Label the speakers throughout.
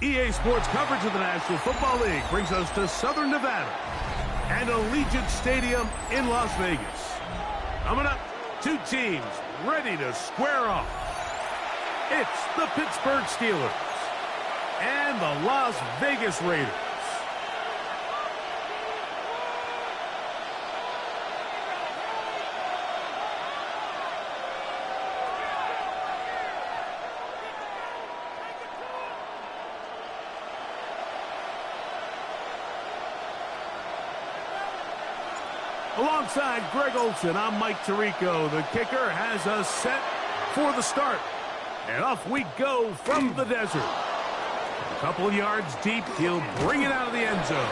Speaker 1: EA Sports coverage of the National Football League brings us to Southern Nevada and Allegiant Stadium in Las Vegas. Coming up, two teams ready to square off. It's the Pittsburgh Steelers and the Las Vegas Raiders. Alongside Greg Olson, I'm Mike Tirico. The kicker has us set for the start. And off we go from the desert. A couple of yards deep, he'll bring it out of the end zone.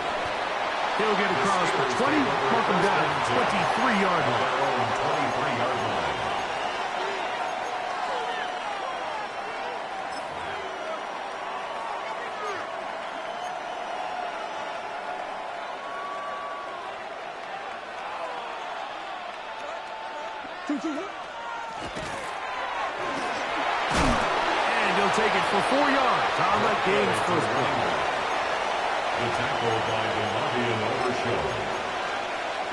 Speaker 1: He'll get across the 20, mark him down at the 23-yard line. And he'll take it for 4 yards on that game's first play.
Speaker 2: The tackle by Delavian Overshown.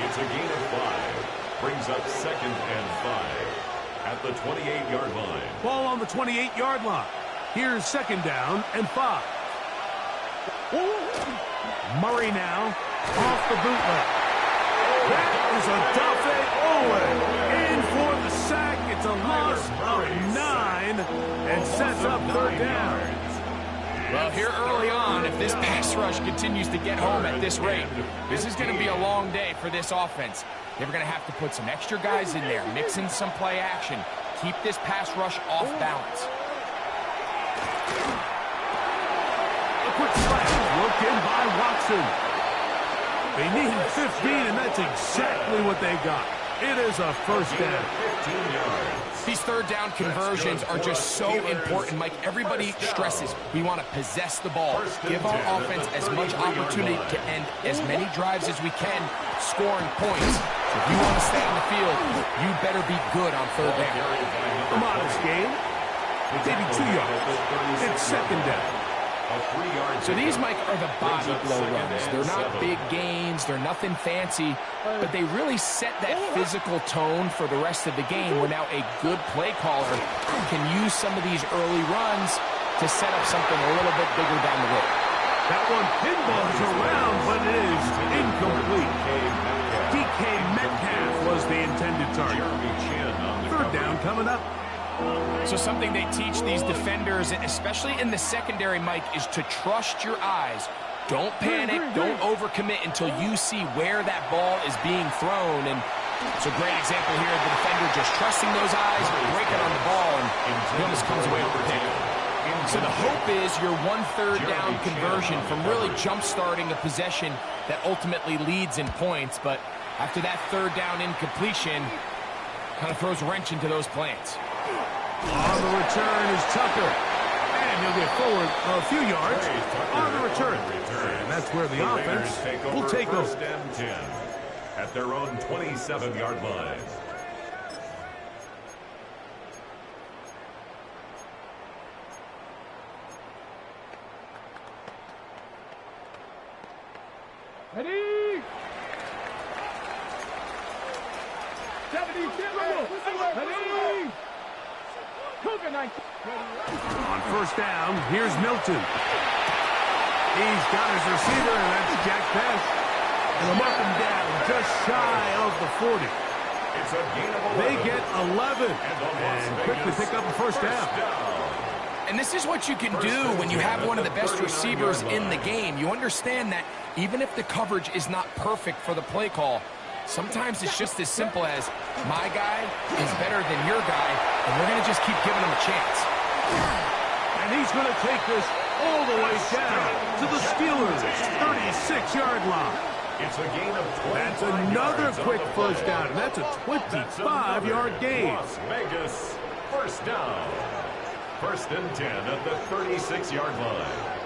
Speaker 2: It's a gain of 5. Brings up 2nd and 5 at the 28-yard line.
Speaker 1: Ball on the 28-yard line. Here's 2nd down and 5. Murray now off the bootleg. That is a Dafe Owen in for the sack. It's a loss of 9 and sets up 3rd down.
Speaker 3: Well, here early on, if this pass rush continues to get home at this rate, this is going to be a long day for this offense. They're going to have to put some extra guys in there, mix in some play action, keep this pass rush off balance.
Speaker 1: A quick slash, looked in by Watson. They needed 15, and that's exactly what they got. It is a first down.
Speaker 2: 15 yards.
Speaker 3: These 3rd down conversions are just so important, Mike. Everybody stresses we want to possess the ball, give our offense as much opportunity to end as many drives as we can, scoring points. If you want to stay on the field, you better be good on 3rd down.
Speaker 1: A modest game, maybe 2 yards. It's 2nd down.
Speaker 3: So these, Mike, are the body blow runs. They're not big gains. They're nothing fancy. But they really set that physical tone for the rest of the game where now a good play caller can use some of these early runs to set up something a little bit bigger down the road.
Speaker 1: That one pinballs around, but it is incomplete. DK Metcalf was the intended target. 3rd down coming up.
Speaker 3: So something they teach these defenders, especially in the secondary, Mike, is to trust your eyes. Don't panic, don't overcommit until you see where that ball is being thrown. And it's a great example here of the defender just trusting those eyes, breaking on the ball, and he almost comes away with the pick. So the hope is your 1/3 down conversion from really jump-starting a possession that ultimately leads in points. But after that 3rd down incompletion, kind of throws a wrench into those plans.
Speaker 1: On the return is Tucker. And he'll get forward a few yards on the return. And that's where the offense will take over.
Speaker 2: 1st and 10 at their own 27-yard line.
Speaker 4: Ready? 77. Ready?
Speaker 1: On 1st down, here's Milton. He's got his receiver, and that's Jack Best. And they'll mark him down just shy of the 40.
Speaker 2: It's a gain of 11.
Speaker 1: They get 11 and quickly pick up a 1st down.
Speaker 3: And this is what you can do when you have one of the best receivers in the game. You understand that even if the coverage is not perfect for the play call, sometimes it's just as simple as my guy is better than your guy, and we're going to just keep giving him a chance.
Speaker 1: And he's going to take this all the way down to the Steelers' 36-yard line.
Speaker 2: It's a gain of 20.
Speaker 1: That's another quick 1st down, and that's a 25-yard gain.
Speaker 2: Las Vegas, 1st down. 1st and 10 at the 36-yard line.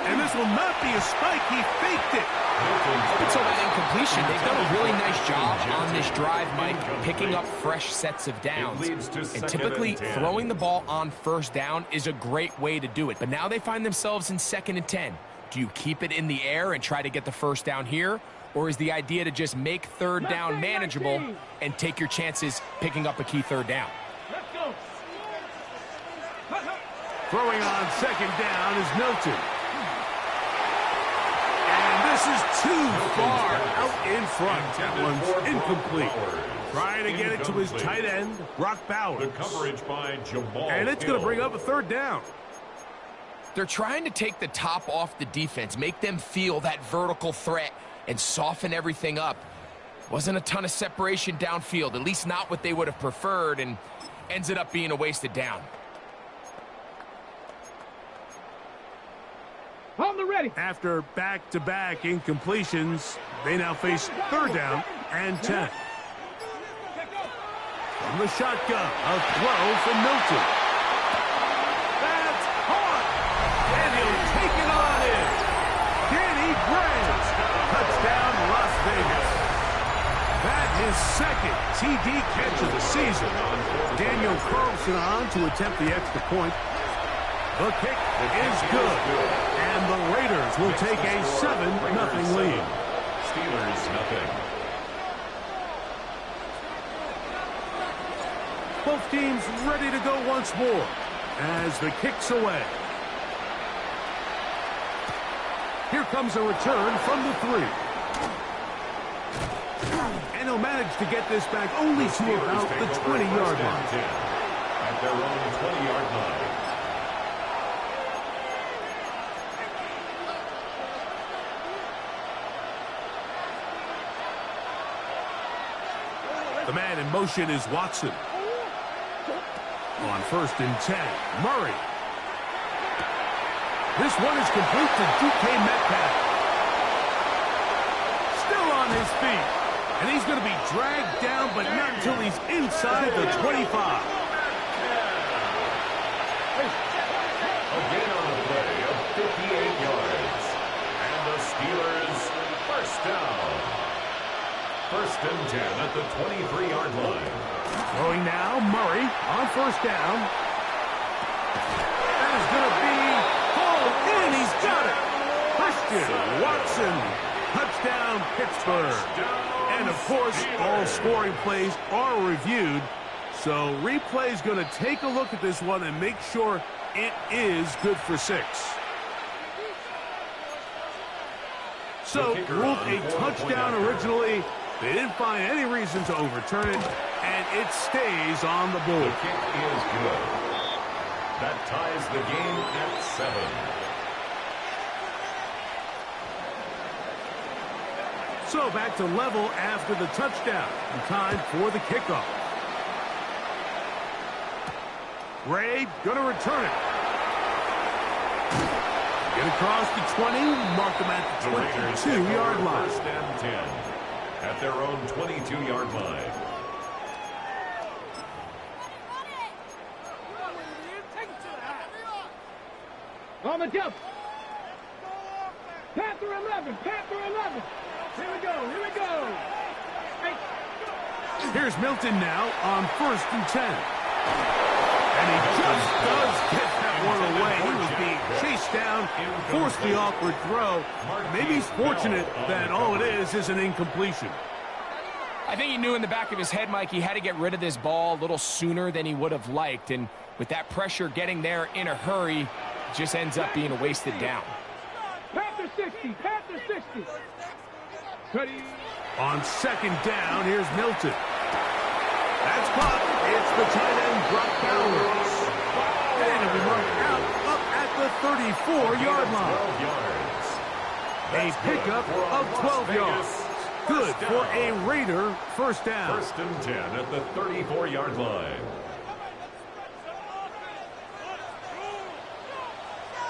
Speaker 1: And this will not be a spike. He faked it.
Speaker 3: Up until that incompletion, they've done a really nice job on this drive, Mike, picking up fresh sets of downs. And typically, throwing the ball on first down is a great way to do it. But now they find themselves in 2nd and 10. Do you keep it in the air and try to get the first down here? Or is the idea to just make 3rd down manageable and take your chances picking up a key 3rd down?
Speaker 4: Let's go.
Speaker 1: Throwing on 2nd down is Milton. And this is too far out in front. That one's incomplete. Trying to get it to his tight end, Brock Bowers.
Speaker 2: The coverage by Jamal
Speaker 1: And it's going to bring up a 3rd down.
Speaker 3: They're trying to take the top off the defense, make them feel that vertical threat, and soften everything up. Wasn't a ton of separation downfield, at least not what they would have preferred, and ends it up being a wasted down.
Speaker 4: On the ready.
Speaker 1: After back-to-back incompletions, they now face 3rd down and 10. From the shotgun, a throw from Milton. That's caught, and he'll take it on in. Danny Gray, touchdown Las Vegas. That is 2nd TD catch of the season. Daniel Carlson on to attempt the extra point. The kick is good, and the Raiders will take a 7-0 lead.
Speaker 2: Steelers nothing.
Speaker 1: Both teams ready to go once more as the kick's away. Here comes a return from the 3. And he'll manage to get this back only to about the 20-yard line.
Speaker 2: At their own 20-yard line.
Speaker 1: The man in motion is Watson. On 1st and 10, Murray. This one is complete to DK Metcalf. Still on his feet. And he's going to be dragged down, but not until he's inside the 25.
Speaker 2: Again on the play of 58 yards. And the Steelers first down. 1st and 10 at the 23-yard line.
Speaker 1: Throwing now, Murray on 1st down. That is going to be hauled in. He's got it. Christian Watson. Touchdown, Pittsburgh. And, of course, all scoring plays are reviewed. So replay's going to take a look at this one and make sure it is good for 6. So, ruled a touchdown originally. They didn't find any reason to overturn it, and it stays on the board.
Speaker 2: The kick is good. That ties the game at 7.
Speaker 1: So back to level after the touchdown. And time for the kickoff. Ray going to return it. Get across the 20, mark them at the 22-yard line.
Speaker 2: 1st and 10 at their own 22-yard line.
Speaker 4: On the jump. Panther 11. Panther 11. Here we go. Here we go. Hey.
Speaker 1: Here's Milton now on 1st and 10. And he just does get that one away. He was being chased down, forced the awkward throw. Maybe he's fortunate that all it is an incompletion.
Speaker 3: I think he knew in the back of his head, Mike, he had to get rid of this ball a little sooner than he would have liked. And with that pressure getting there in a hurry, it just ends up being a wasted down.
Speaker 4: Panther 60. Panther 60. Ready.
Speaker 1: On 2nd down, here's Milton. That's caught. It's the tight end, Brock Bowers. And it'll be marked out up at the 34-yard line. A pickup of 12 yards. Good for a Raider 1st down.
Speaker 2: 1st and 10 at the 34-yard line.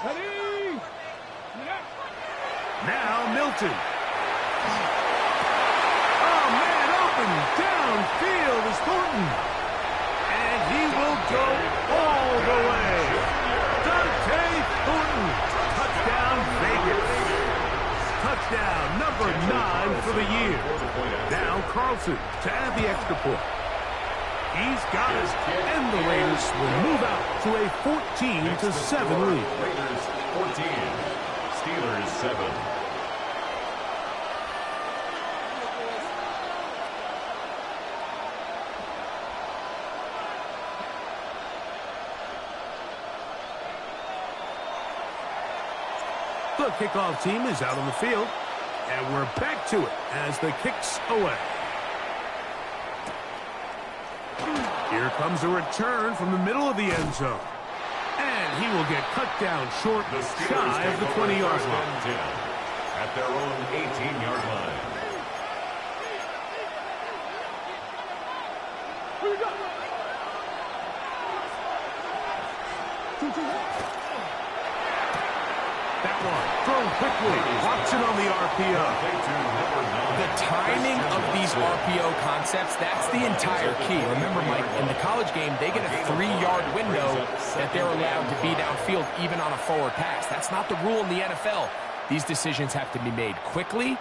Speaker 4: Ready.
Speaker 1: Now Milton. Oh, man, open downfield is Thornton. And he will go all the way. Dante Thornton. Touchdown, Vegas. here. Now Carlson to add the extra point. He's got it, and the Raiders will move out to a 14-7 lead.
Speaker 2: Raiders 14, Steelers 7.
Speaker 1: The kickoff team is out on the field, and we're back to it as the kick's away. Here comes a return from the middle of the end zone. And he will get cut down short, shy of the 20-yard line.
Speaker 2: At their own 18-yard line.
Speaker 4: Here we go.
Speaker 1: That one thrown quickly. Watson on the RPO.
Speaker 3: The timing of these RPO concepts, that's the entire key. Remember, Mike, in the college game, they get a 3-yard window that they're allowed to be downfield even on a forward pass. That's not the rule in the NFL. These decisions have to be made quickly.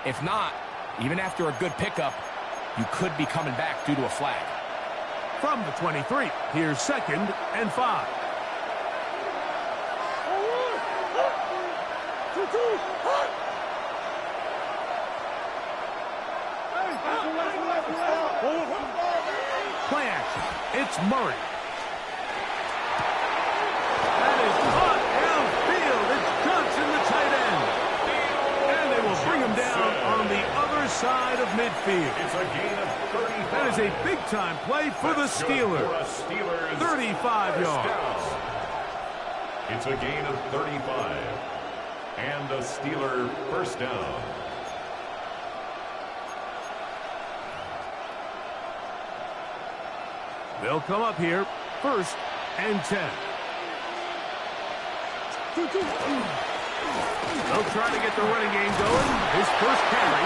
Speaker 3: If not, even after a good pickup, you could be coming back due to a flag.
Speaker 1: From the 23, here's 2nd and 5. Play action. It's Murray. That is caught downfield. It's Johnson, the tight end. And they will bring him down on the other side of midfield.
Speaker 2: It's a gain of 35.
Speaker 1: That is a big-time play for the Steelers. 35 yards.
Speaker 2: It's a gain of 35. And a Steeler first down.
Speaker 1: They'll come up here, 1st and 10. They'll try to get the running game going. His first carry,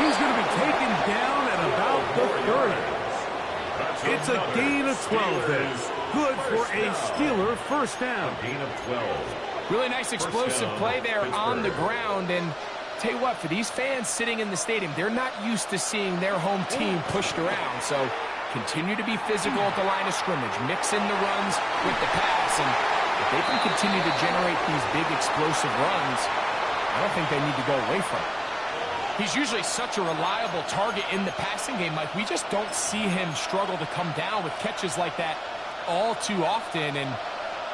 Speaker 1: he's going to be taken down at about the 30. It's a gain of 12 then. Good for a Steeler first down.
Speaker 2: A gain of 12.
Speaker 3: Really nice explosive play there on the ground. And tell you what, for these fans sitting in the stadium, they're not used to seeing their home team pushed around. So continue to be physical at the line of scrimmage. Mix in the runs with the pass. And if they can continue to generate these big explosive runs, I don't think they need to go away from it. He's usually such a reliable target in the passing game. Like, we just don't see him struggle to come down with catches like that all too often. And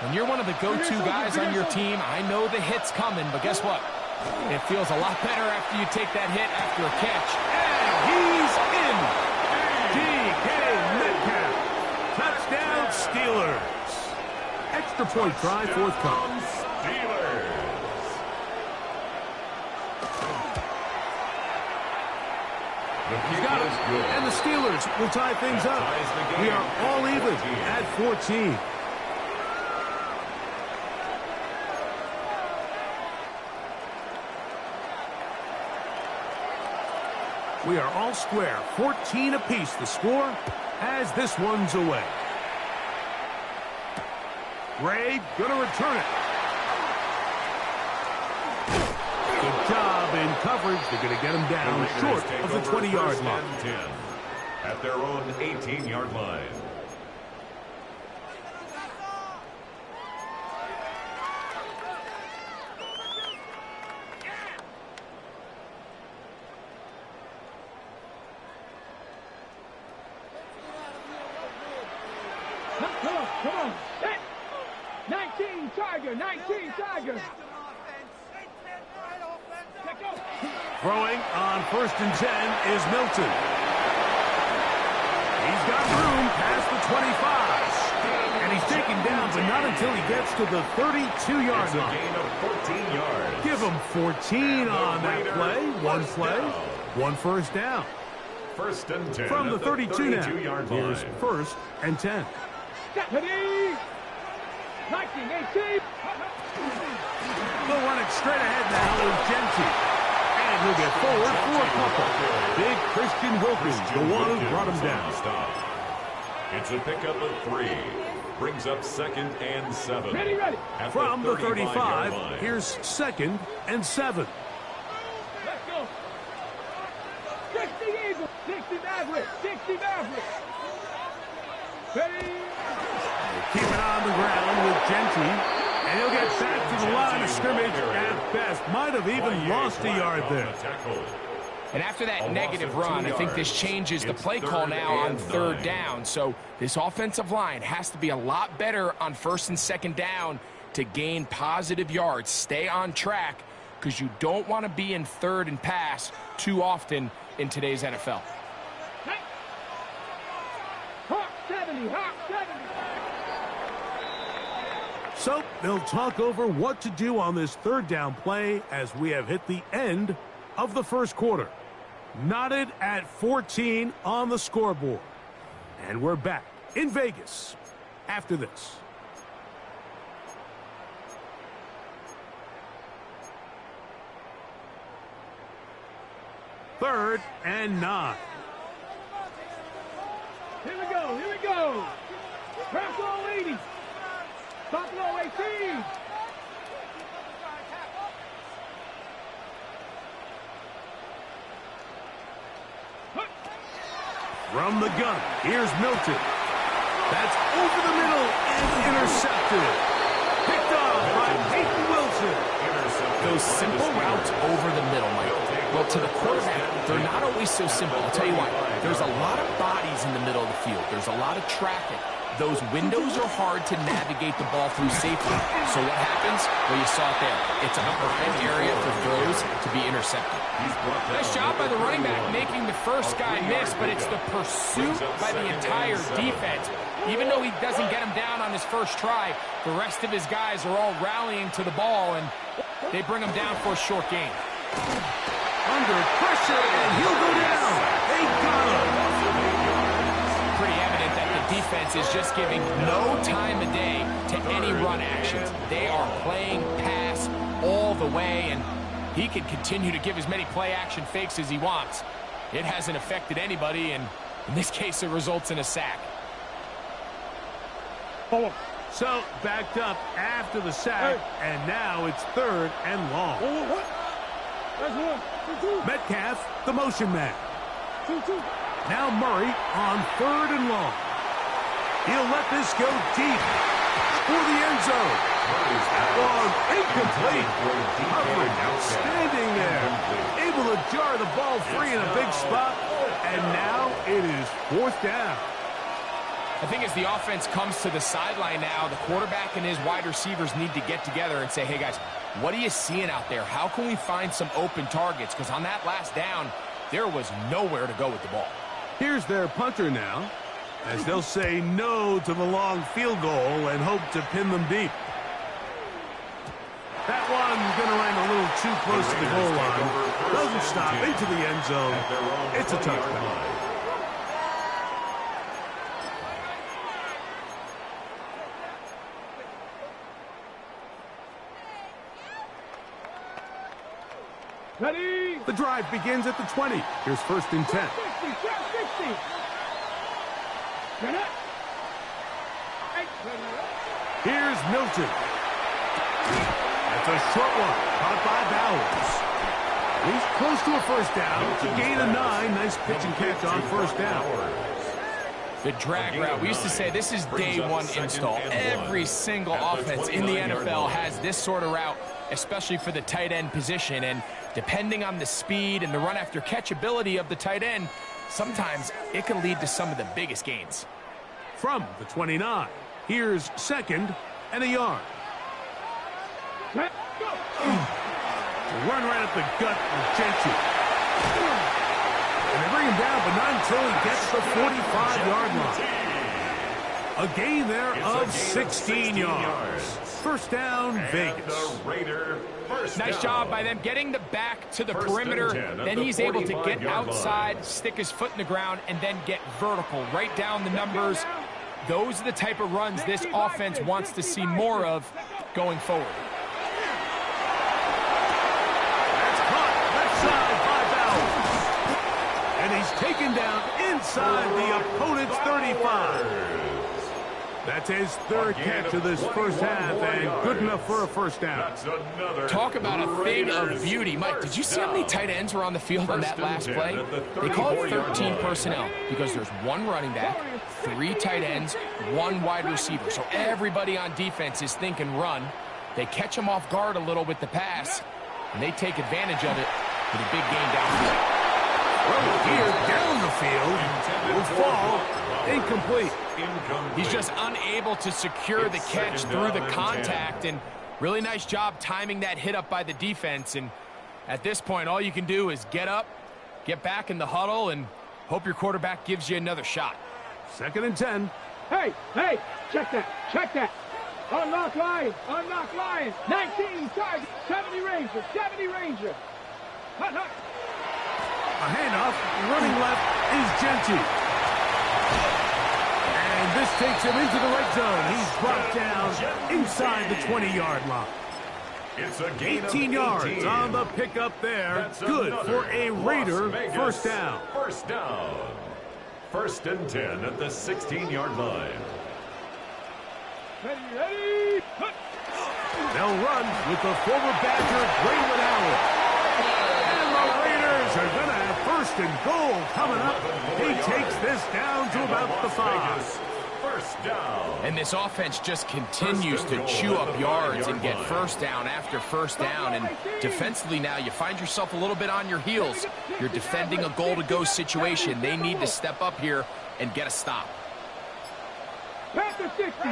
Speaker 3: when you're one of the go-to guys on your team, I know the hit's coming, but guess what? It feels a lot better after you take that hit after a catch.
Speaker 1: And he's in. DK Metcalf. Touchdown, Steelers. Extra point try forthcoming.
Speaker 2: Steelers.
Speaker 1: He's got it. And the Steelers will tie things up. We are all even at 14. We are all square. 14 apiece the score as this one's away. Ray going to return it. Good job in coverage. They're going to get him down short of the 20-yard line.
Speaker 2: At their own 18-yard line.
Speaker 4: Come on. 19 Tiger, 19 Tiger.
Speaker 1: Throwing on 1st and 10 is Milton. He's got room past the 25. And he's taken down, but not until he gets to the 32-yard line.
Speaker 2: Gain of 14 yards.
Speaker 1: Give him 14 on that play. One first down.
Speaker 2: 1st and 10.
Speaker 1: From the 32 now. Here's
Speaker 2: line.
Speaker 1: 1st and 10.
Speaker 4: Deputy! 1918!
Speaker 1: They'll run it straight ahead now with Genty. And he'll get forward for a couple. Big Christian Wilkins, the one who brought him down.
Speaker 2: Stop. It's a pickup of 3. Brings up 2nd and 7.
Speaker 4: Ready.
Speaker 2: At
Speaker 1: From the
Speaker 2: 35
Speaker 1: 35, here's 2nd and 7.
Speaker 4: Let's go. 60 Maverick. 60 Maverick. Ready?
Speaker 1: Keep it on the ground with Genty. And he'll get back to the line of scrimmage at best. Might have even lost a yard there.
Speaker 3: And after that negative run, I think this changes the play call now on 3rd down. So this offensive line has to be a lot better on 1st and 2nd down to gain positive yards. Stay on track because you don't want to be in 3rd and pass too often in today's NFL.
Speaker 4: Hawk 70. Hawk 70.
Speaker 1: So they'll talk over what to do on this 3rd down play as we have hit the end of the 1st quarter. Knotted at 14 on the scoreboard. And we're back in Vegas after this. Third and 9.
Speaker 4: Here we go. Here we go. Press all 80. Top low 18.
Speaker 1: From the gun, here's Milton. That's over the middle and intercepted. Picked off by Peyton Wilson.
Speaker 3: Those simple routes over the middle, Mike. Well, to the quarterback, they're not always so simple. I'll tell you why. There's a lot of bodies in the middle of the field. There's a lot of traffic. Those windows are hard to navigate the ball through safely. So what happens? Well, you saw it there. It's a prime area for throws to be intercepted. Nice job by the running back making the first guy miss, but it's the pursuit by the entire defense. Even though he doesn't get him down on his first try, the rest of his guys are all rallying to the ball, and they bring him down for a short gain.
Speaker 1: Under pressure, and he'll go down. They got him.
Speaker 3: Pretty evident that the defense is just giving no time of day to any run actions. They are playing pass all the way, and he can continue to give as many play-action fakes as he wants. It hasn't affected anybody, and in this case, it results in a sack.
Speaker 1: So, backed up after the sack, and now it's 3rd and long.
Speaker 4: That's 1. 2.
Speaker 1: Metcalf, the motion man.
Speaker 4: 2.
Speaker 1: Now Murray on 3rd and long. He'll let this go deep for the end zone. Long, incomplete. Coverage outstanding there. Able to jar the ball free in a big spot. And now it is 4th down.
Speaker 3: I think as the offense comes to the sideline now, the quarterback and his wide receivers need to get together and say, hey, guys, what are you seeing out there? How can we find some open targets? Because on that last down, there was nowhere to go with the ball.
Speaker 1: Here's their punter now, as they'll say no to the long field goal and hope to pin them deep. That one's going to land a little too close to the goal line. Doesn't stop into the end zone. It's a touchdown.
Speaker 4: Ready?
Speaker 1: The drive begins at the 20. Here's 1st and 10.
Speaker 4: 60.
Speaker 1: Here's Milton. That's a short one. Caught by Bowers. He's close to a 1st down. It's a gain of 9. Nice pitch and catch on 1st down.
Speaker 3: The drag route, we used to say this is day one install. Every single offense in the NFL has this sort of route, especially for the tight end position. And depending on the speed and the run after catch ability of the tight end, sometimes it can lead to some of the biggest gains.
Speaker 1: From the 29, here's 2nd and a yard.
Speaker 4: Let's go.
Speaker 1: Run right up the gut with Genty. And they bring him down, but not until he gets the 45-yard line. A gain there of 16 yards. 1st down, Vegas.
Speaker 3: Nice job by them getting the back to the perimeter. Then he's able to get outside, stick his foot in the ground, and then get vertical right down the numbers. Those are the type of runs this offense wants to see more of going forward.
Speaker 1: That's caught left side by Bowers. And he's taken down inside the opponent's 35. That's his third catch of this first half, and good enough for a first down.
Speaker 3: Talk about a thing of beauty. Mike, did you see how many tight ends were on the field on that last play? They call it 13 personnel because there's one running back, 3 tight ends, 1 wide receiver. So everybody on defense is thinking run. They catch him off guard a little with the pass, and they take advantage of it with a big gain downfield.
Speaker 1: Here down the field will fall incomplete.
Speaker 3: He's just unable to secure the catch through the contact, and really nice job timing that hit up by the defense. And at this point, all you can do is get up, get back in the huddle, and hope your quarterback gives you another shot.
Speaker 1: 2nd and 10.
Speaker 4: Hey, check that. Unlock Lions. 19 target, 70 Ranger. Hut.
Speaker 1: A handoff, running left is Genty. And this takes him into the red zone. He's brought down inside the 20-yard line.
Speaker 2: It's a gain
Speaker 1: 18 yards on the pickup there.
Speaker 2: That's
Speaker 1: good for a Raider first down.
Speaker 2: First down. 1st and 10 at the 16-yard line.
Speaker 4: Ready. Hut.
Speaker 1: They'll run with the former Badger, Braylon Allen. And the Raiders are going to have 1st and goal coming up. He takes this down to about the 5.
Speaker 2: First down.
Speaker 3: And this offense just continues to chew up yards and get first down after first down. And defensively now, you find yourself a little bit on your heels. You're defending a goal-to-go situation. They need to step up here and get a stop.
Speaker 4: Panther 60.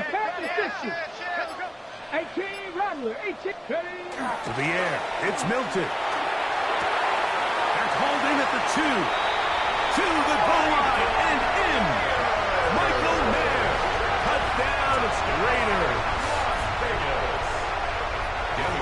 Speaker 4: 18 Rattler. 18.
Speaker 1: To the air. It's Milton. That's holding at the 2. To the goal line and in. Michael Mayer. Touchdown. It's the Raiders.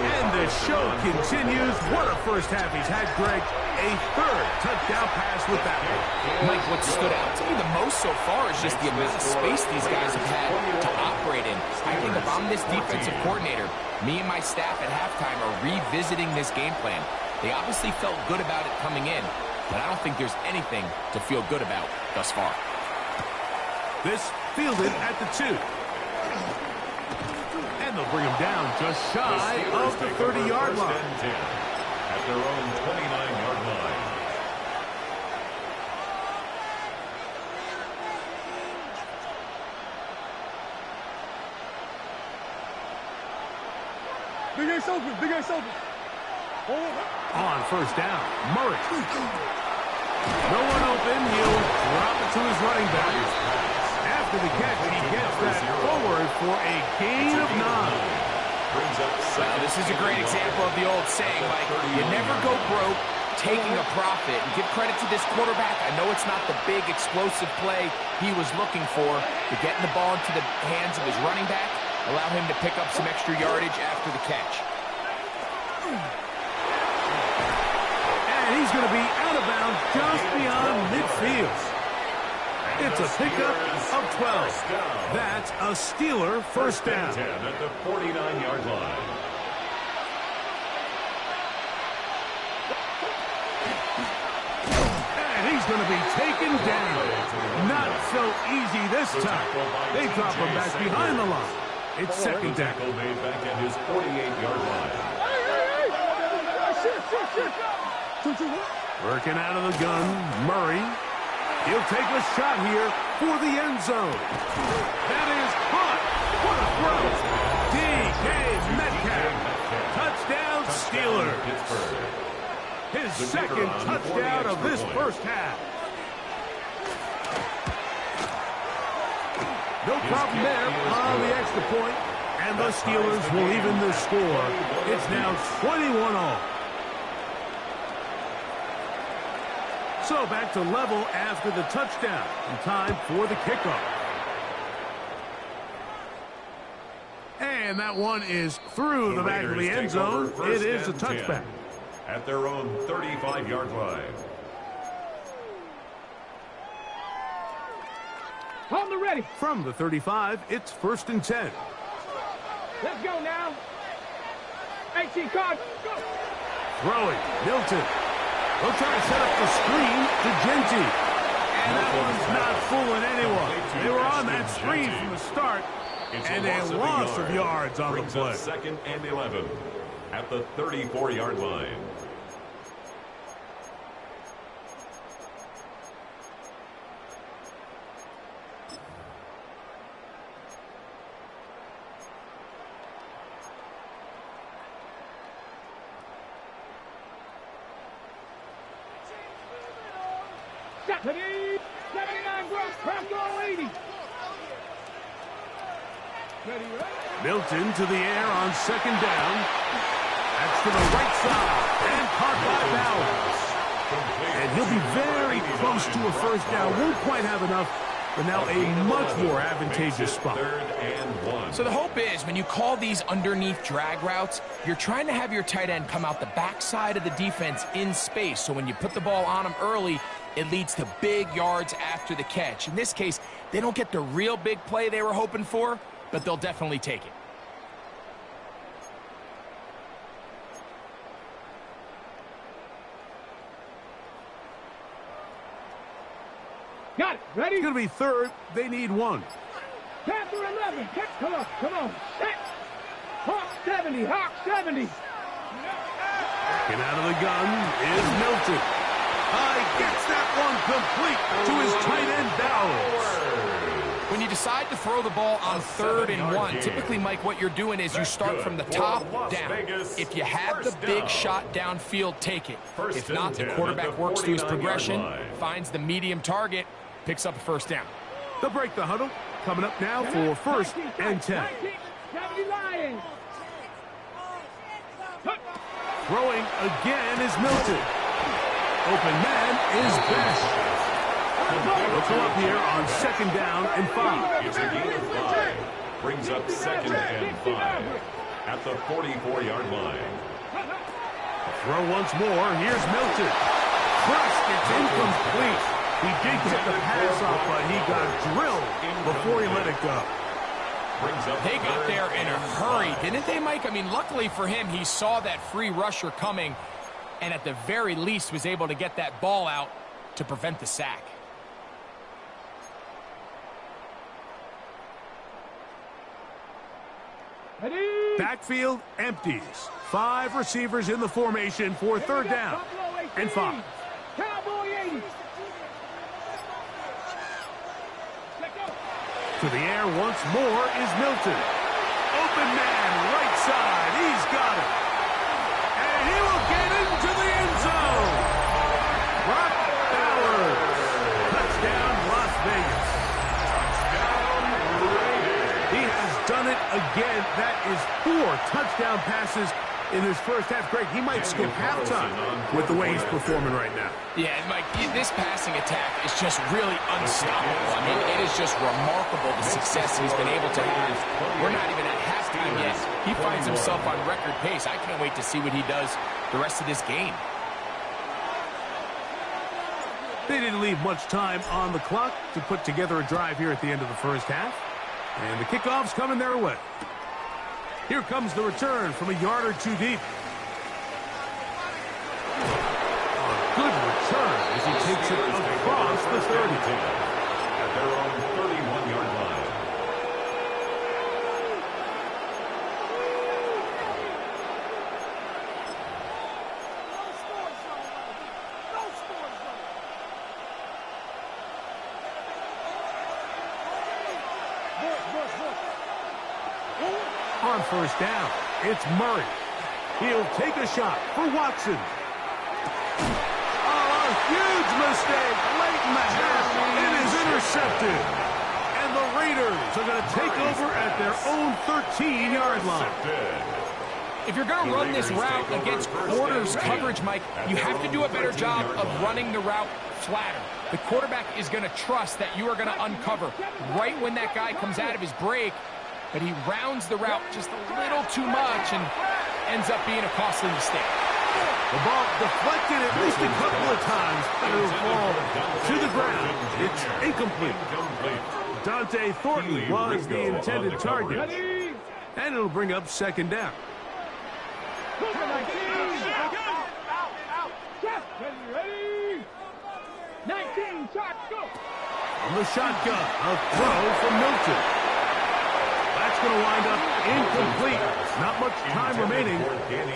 Speaker 1: And the show continues. What a first half he's had, Greg. A 3rd touchdown pass with that one.
Speaker 3: Mike, what stood out to me the most so far is just the amount of space these guys have had to operate in. I think if I'm this defensive coordinator, me and my staff at halftime are revisiting this game plan. They obviously felt good about it coming in, but I don't think there's anything to feel good about thus far.
Speaker 1: This fielded at the 2. And they'll bring him down just shy of the 30-yard line.
Speaker 2: At their own 29-yard line.
Speaker 4: Big Ace open.
Speaker 1: On first down, Murray. No one open. He'll drop it to his running back. After the catch, he gets that forward for a gain of 9.
Speaker 3: Well, this is a great example of the old saying, Mike, you never go broke taking a profit. And give credit to this quarterback. I know it's not the big explosive play he was looking for, but getting the ball into the hands of his running back allow him to pick up some extra yardage after the catch.
Speaker 1: And he's going to be out of bounds just beyond midfield. It's a pickup of 12. That's a Steeler first down.
Speaker 2: 10 at the 49-yard line.
Speaker 1: And he's going to be taken down. Not so easy this time. They drop him back behind the line. It's second down.
Speaker 2: Tackle made back at his 48-yard line.
Speaker 1: Working out of the gun, Murray. He'll take a shot here for the end zone. That is caught. What a throw. D.K. Metcalf. Touchdown, Steelers. His second touchdown of this first half. No problem there on the extra point, and the Steelers will even the score. It's now 21-all. So back to level after the touchdown, and time for the kickoff. And that one is through the back of the end zone. It is a touchback.
Speaker 2: At their own 35-yard line.
Speaker 4: On the ready.
Speaker 1: From the 35, it's 1st and 10.
Speaker 4: Let's go now. 18 card. Go.
Speaker 1: Throwing, Milton. They'll try to set up the screen to Genty. And that one's not fooling anyone. They were on that screen from the start. And a loss of yards on the play.
Speaker 2: Second and 11 at the 34-yard line.
Speaker 4: Ready? 79 Brooks, press all 80. Ready, ready?
Speaker 1: Milton to the air on second down. That's to the right side. And caught by Bowers. And he'll be very close to a first down. Won't quite have enough, but now a much more advantageous spot.
Speaker 2: Third and 1.
Speaker 3: So the hope is when you call these underneath drag routes, you're trying to have your tight end come out the backside of the defense in space. So when you put the ball on him early, it leads to big yards after the catch. In this case, they don't get the real big play they were hoping for, but they'll definitely take it.
Speaker 4: Got it. Ready?
Speaker 1: It's going to be third. They need one.
Speaker 4: Chapter 11. Come on, come on. Set. Hawk 70. Hawk 70.
Speaker 1: Getting out of the gun is Milton. He gets that one complete to his tight end Bowers.
Speaker 3: When you decide to throw the ball on 3rd and 1, typically, Mike, what you're doing is you start from the top down. If you have the big shot downfield, take it. If not, the quarterback works through his progression, finds the medium target, picks up a first down.
Speaker 1: They'll break the huddle. Coming up now for 1st and 10.
Speaker 4: 70 Lions.
Speaker 1: Throwing again is Milton. Open man is Best. They'll come up here on 2nd down and 5.
Speaker 2: It's a gain of 5. Brings up 2nd and 5 at the 44-yard line.
Speaker 1: Throw once more. Here's Milton. Crushed. It's incomplete. He did get the pass off, but he got drilled before he let it go.
Speaker 3: They got there in a hurry, didn't they, Mike? I mean, luckily for him, he saw that free rusher coming, and at the very least was able to get that ball out to prevent the sack.
Speaker 1: Backfield empties. 5 receivers in the formation for 3rd down and 5.
Speaker 4: Cowboy 80.
Speaker 1: To the air once more is Milton. Open man, right side. He's got it. And he will get into the end zone. Brock Bowers. Touchdown, Las Vegas.
Speaker 2: Touchdown, Raiders.
Speaker 1: He has done it again. That is 4 touchdown passes in his first half. Greg, he might skip halftime with the way he's performing right now.
Speaker 3: Yeah, Mike, this passing attack is just really unstoppable. I mean, it is just remarkable the success he's been able to have. We're not even at halftime yet. He finds himself on record pace. I can't wait to see what he does the rest of this game.
Speaker 1: They didn't leave much time on the clock to put together a drive here at the end of the first half. And the kickoff's coming their way. Here comes the return from a yard or 2 deep. A good return as he takes it across the 30.
Speaker 2: At their own 31-yard line.
Speaker 1: On 1st down, it's Murray. He'll take a shot for Watson. Oh, a huge mistake late in the half. It is intercepted. And the Raiders are going to take over at their own 13-yard line.
Speaker 3: If you're going to run this route against quarters coverage, Mike, you have to do a better job of running the route flatter. The quarterback is going to trust that you are going to uncover right when that guy comes out of his break, but he rounds the route just a little too much and ends up being a costly mistake.
Speaker 1: The ball deflected at least a couple of times, and it'll fall to the ground. It's incomplete. Dante Thornton was the intended target. And it'll bring up 2nd down.
Speaker 4: Ready? 19, shot, go.
Speaker 1: On the shotgun, a throw from Milton. going to wind up incomplete. Not much time remaining.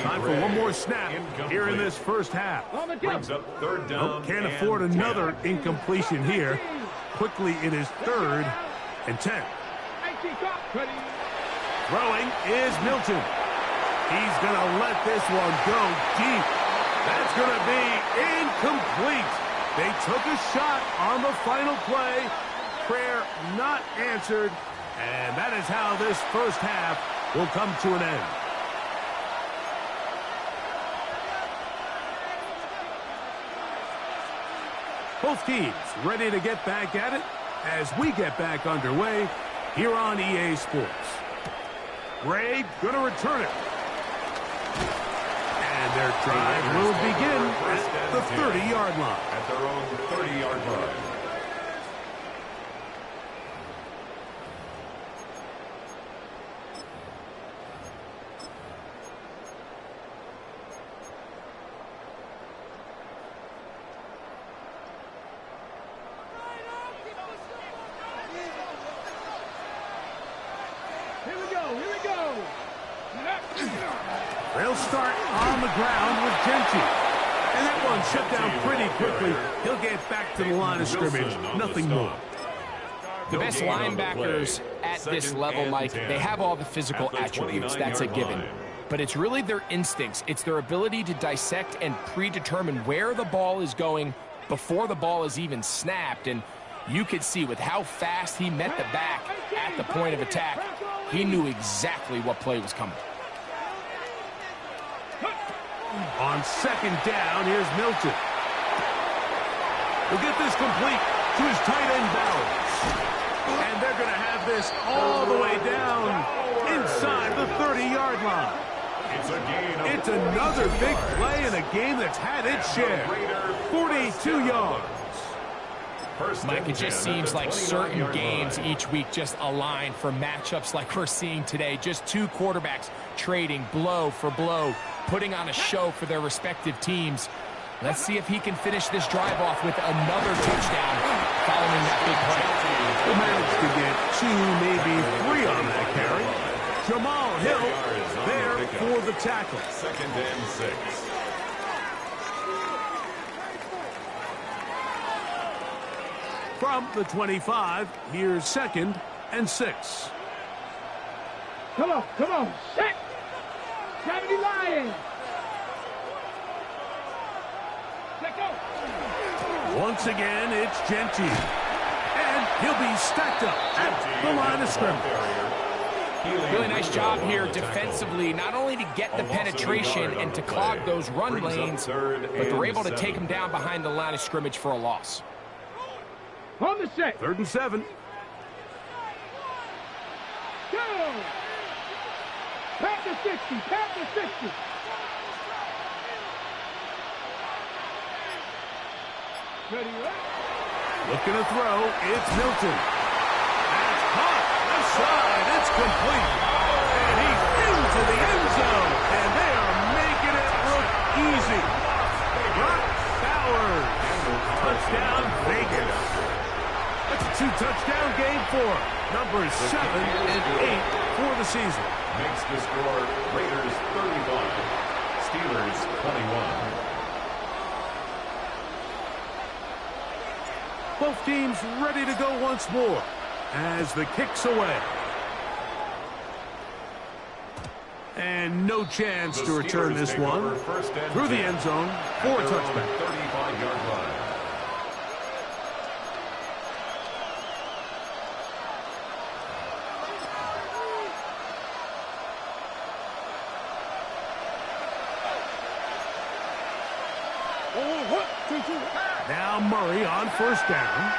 Speaker 1: Time for one more snap here in this first half.
Speaker 2: Brings up third down.
Speaker 1: Can't afford another incompletion here. Quickly, it is 3rd and 10. Throwing is Milton. He's going to let this one go deep. That's going to be incomplete. They took a shot on the final play. Prayer not answered. And that is how this first half will come to an end. Both teams ready to get back at it as we get back underway here on EA Sports. Gray going to return it. And their drive will begin at the 30-yard line.
Speaker 2: At their own 30-yard line.
Speaker 1: They'll start on the ground with Gentry. And that one shut down pretty quickly. He'll get back to the line of scrimmage. Nothing more.
Speaker 3: The best linebackers at this level, Mike, they have all the physical attributes. That's a given. But it's really their instincts. It's their ability to dissect and predetermine where the ball is going before the ball is even snapped. And you could see with how fast he met the back at the point of attack, he knew exactly what play was coming.
Speaker 1: On second down, here's Milton. He'll get this complete to his tight end Bowers. And they're going to have this all the way down inside the 30-yard line. It's another big play in a game that's had its share. 42 yards.
Speaker 3: Mike, it just seems like certain games each week just align for matchups like we're seeing today. Just two quarterbacks trading blow for blow, putting on a show for their respective teams. Let's see if he can finish this drive off with another touchdown following that big play.
Speaker 1: He managed to get 2, maybe 3 on that carry. Jamal Hill there for the tackle.
Speaker 2: 2nd and 6.
Speaker 1: From the 25, here's 2nd and 6.
Speaker 4: Come on, set. 70 Lions. Let go.
Speaker 1: Once again, it's Gentry. And he'll be stacked up at the line of scrimmage.
Speaker 3: Really nice job here defensively, not only to get the penetration and to clog those run lanes, but they're able to take him down behind the line of scrimmage for a loss.
Speaker 4: On the set.
Speaker 1: 3rd and 7.
Speaker 4: Go. Pat the 60. Pat the 60. Ready, right?
Speaker 1: Looking to throw. It's Milton. That's caught. Left side. It's complete. And he's into the end zone. And they are making it look easy. Brock Bowers. Touchdown Vegas. That's a 2-touchdown game for numbers 7 and 8 for the season.
Speaker 2: Makes the score Raiders 31, Steelers 21.
Speaker 1: Both teams ready to go once more as the kick's away. And no chance to return this one through the end zone for a touchback.
Speaker 2: 35-yard line.
Speaker 1: Now Murray on 1st down.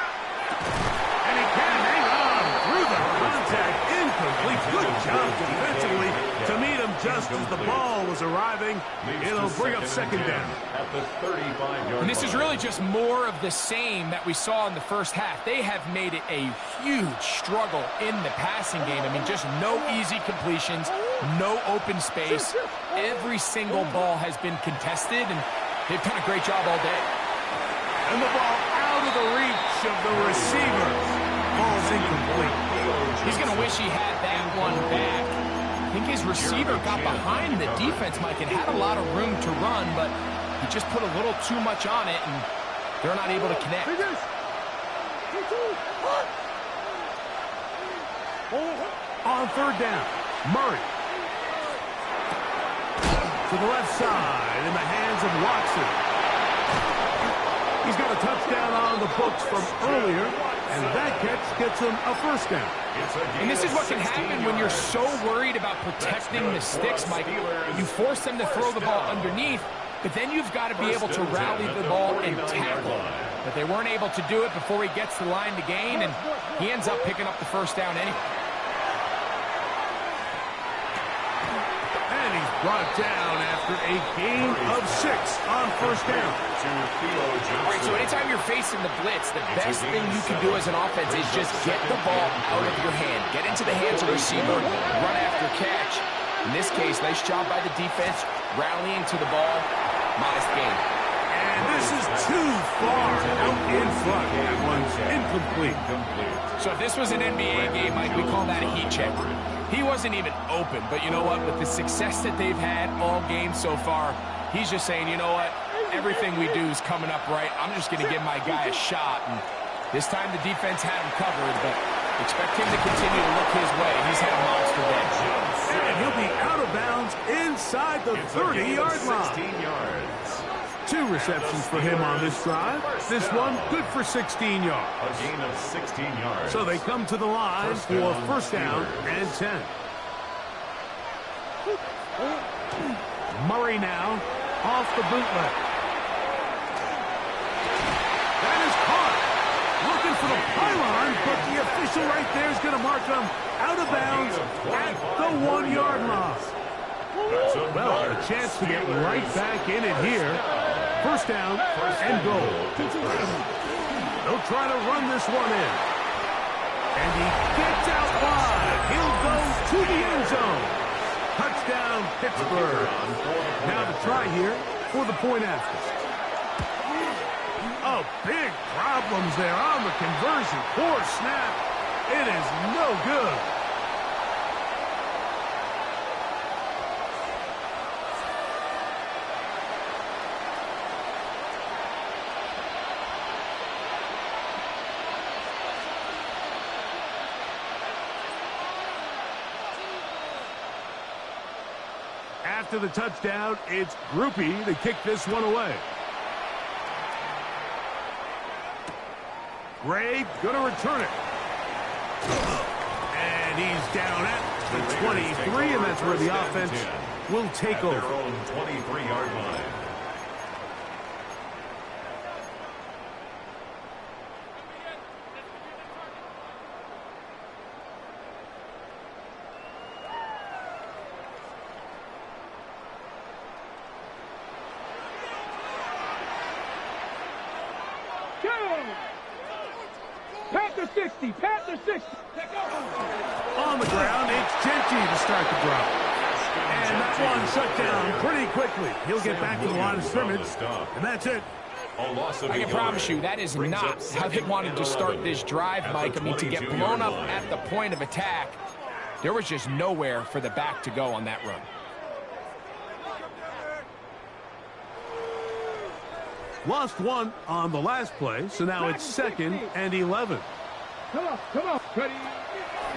Speaker 1: And he can hang on through the contact. Incomplete. Good job defensively to meet him just as the ball was arriving. It'll bring up 2nd down.
Speaker 2: At the 35-yard line.
Speaker 3: And this is really just more of the same that we saw in the first half. They have made it a huge struggle in the passing game. I mean, just no easy completions, no open space. Every single ball has been contested, and they've done a great job all day.
Speaker 1: And the ball out of the reach of the receiver. falls incomplete.
Speaker 3: He's going to wish he had that one back. I think his receiver got behind the defense, Mike, and had a lot of room to run, but he just put a little too much on it, and they're not able to connect.
Speaker 1: On third down, Murray. To the left side, in the hands of Watson. He's got a touchdown on the books from earlier, and that catch gets him a first down.
Speaker 3: And this is what can happen when you're so worried about protecting the sticks, Mike. You force them to throw the ball underneath, but then you've got to be able to rally the ball and tackle. But they weren't able to do it before he gets the line to gain, and he ends up picking up the first down anyway.
Speaker 1: And he's brought down after a gain of 6 on first down.
Speaker 3: All right, so anytime you're facing the blitz, the best thing you can do as an offense is just get the ball out of your hand. Get into the hands of the receiver, run after catch. In this case, nice job by the defense, rallying to the ball. Modest gain.
Speaker 1: And this is too far out in front. That one's incomplete.
Speaker 3: So if this was an NBA game, Mike, we call that a heat check. He wasn't even open, but you know what? With the success that they've had all game so far, he's just saying, you know what? Everything we do is coming up right. I'm just going to give my guy a shot. And this time the defense had him covered, but expect him to continue to look his way. He's had a monster day.
Speaker 1: And he'll be out of bounds inside the 30-yard line.
Speaker 2: 16 yards.
Speaker 1: 2 receptions for him on this drive. This one good for 16 yards.
Speaker 2: A gain of 16 yards.
Speaker 1: So they come to the line for first down and 10. Murray now off the bootleg. That is caught. Looking for the pylon, but the official right there is going to mark him out of bounds at the 1-yard line. Well, a chance to get right back in it here. First down and goal. They'll try to run this one in. And he gets out wide. He'll go to the end zone. Touchdown, Pittsburgh. Now the try here for the point after. Oh, big problems there on the conversion. Poor snap. It is no good. After the touchdown, it's Groupie to kick this one away. Gray going to return it. And he's down at the 23, and that's where the offense will take over.
Speaker 2: Their own 23-yard line.
Speaker 4: Panther 60, Panther 60.
Speaker 1: On the ground, it's Genty to start the drive. And that one shut down pretty quickly. He'll get back to the line of scrimmage, and that's it.
Speaker 3: I can promise you that is not how they wanted to start this drive, Mike. I mean, to get blown up at the point of attack, there was just nowhere for the back to go on that run.
Speaker 1: Lost one on the last play, so now it's 2nd and 11.
Speaker 4: Come on, ready.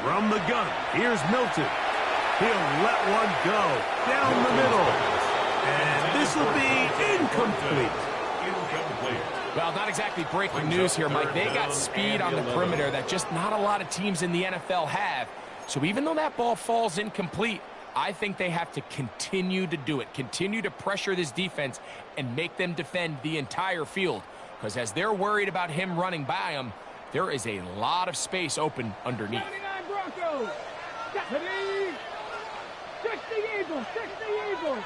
Speaker 1: From the gun, here's Milton. He'll let one go down the middle. And this will be incomplete.
Speaker 3: Well, not exactly breaking news here, Mike. They got speed on the perimeter that just not a lot of teams in the NFL have. So even though that ball falls incomplete, I think they have to continue to do it, continue to pressure this defense and make them defend the entire field. Because as they're worried about him running by them, there is a lot of space open underneath.
Speaker 4: 99 Broncos. 60 Eagles, 60 Eagles.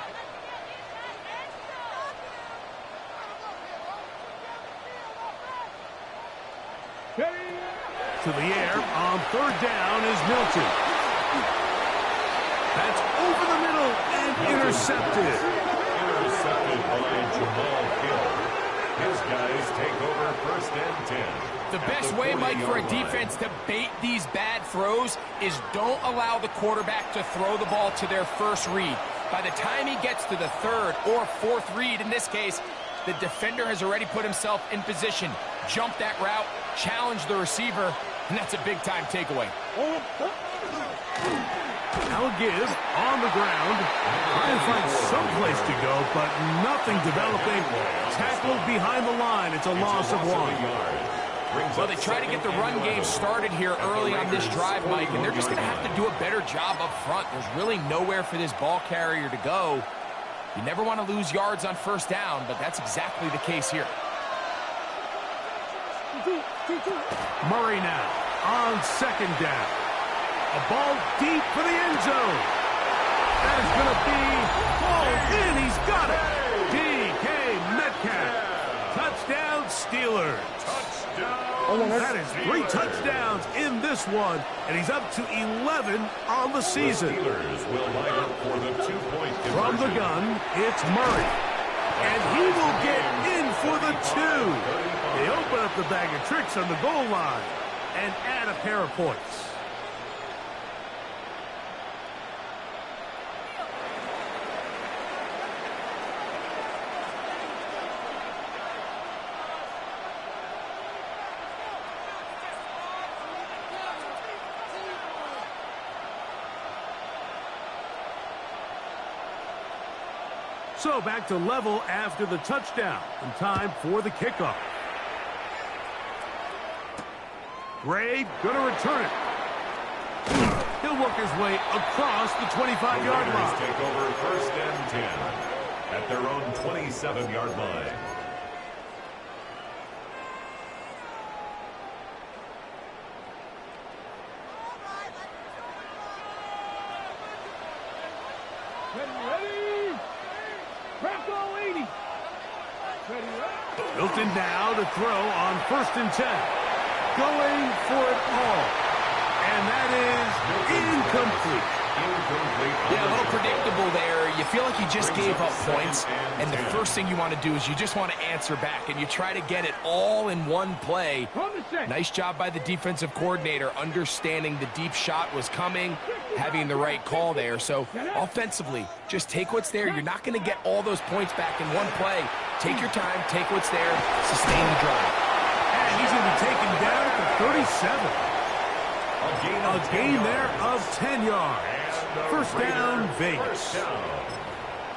Speaker 1: To the air on third down is Milton. That's over the middle and intercepted.
Speaker 2: Intercepted by Jamal Hill. His guys take over 1st and 10.
Speaker 3: The best way, Mike, for a defense to bait these bad throws is don't allow the quarterback to throw the ball to their first read. By the time he gets to the 3rd or 4th read, in this case, the defender has already put himself in position, jump that route, challenge the receiver, and that's a big-time takeaway.
Speaker 1: Now a give on the ground. Trying to find some place to go, but nothing developing. Tackled behind the line. It's a loss of 1.
Speaker 3: Well, they try to get the run game started here early on this drive, Mike, and they're just going to have to do a better job up front. There's really nowhere for this ball carrier to go. You never want to lose yards on 1st down, but that's exactly the case here.
Speaker 1: Murray now on 2nd down. A ball deep for the end zone. That is going to be ball in. He's got it. DK Metcalf. Touchdown Steelers. That is 3 touchdowns in this one, and he's up to 11 on the season.
Speaker 2: Steelers will line up for the 2-point conversion.
Speaker 1: From the gun, it's Murray. And he will get in for the 2. They open up the bag of tricks on the goal line and add a pair of points. So back to level after the touchdown, and time for the kickoff. Gray going to return it. He'll work his way across the 25-yard line.
Speaker 2: Take over 1st and 10 at their own 27-yard line.
Speaker 1: Milton now to throw on 1st and 10. Going for it all. And that is incomplete.
Speaker 3: Yeah, a little predictable there. You feel like you just gave up points, and the first thing you want to do is you just want to answer back, and you try to get it all in one play. Nice job by the defensive coordinator, understanding the deep shot was coming, having the right call there. So offensively, just take what's there. You're not going to get all those points back in one play. Take your time, take what's there, sustain the drive.
Speaker 1: And he's going to be taken down at the 37. A gain there of 10 yards. 1st down, Vegas.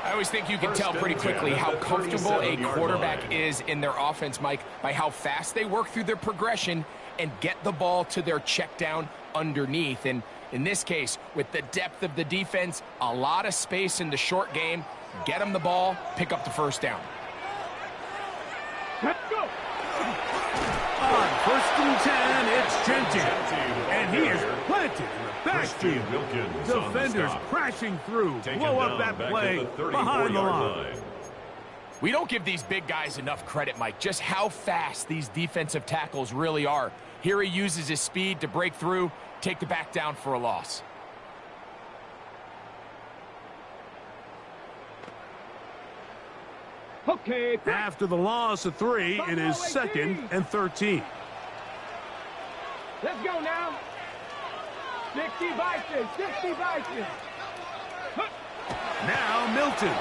Speaker 3: I always think you can tell pretty quickly how comfortable a quarterback is in their offense, Mike, by how fast they work through their progression and get the ball to their check down underneath. And in this case, with the depth of the defense, a lot of space in the short game, get them the ball, pick up the 1st down.
Speaker 4: Let's go.
Speaker 1: On 1st and 10, it's Genty. And he is planted in the backfield. Defenders crashing through. Blow up that play behind the line.
Speaker 3: We don't give these big guys enough credit, Mike, just how fast these defensive tackles really are. Here he uses his speed to break through, take the back down for a loss.
Speaker 4: Okay.
Speaker 1: After the loss of 3, it is 2nd and 13.
Speaker 4: Let's go now. 60 Vikings, 60 Vikings.
Speaker 1: Now Milton.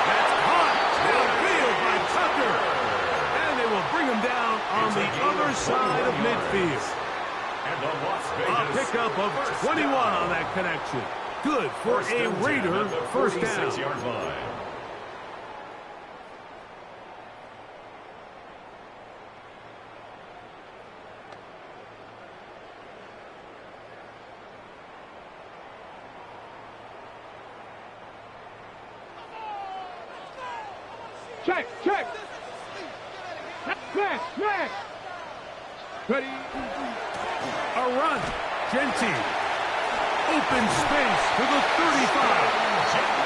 Speaker 1: That's caught downfield by Tucker. And they will bring him down on the other side of midfield. A pickup of 21 on that connection. Good for a Raider 1st down.
Speaker 2: 46-yard line.
Speaker 4: Check, check. Smash, smash. Ready.
Speaker 1: A run. Genty. Open space to the 35.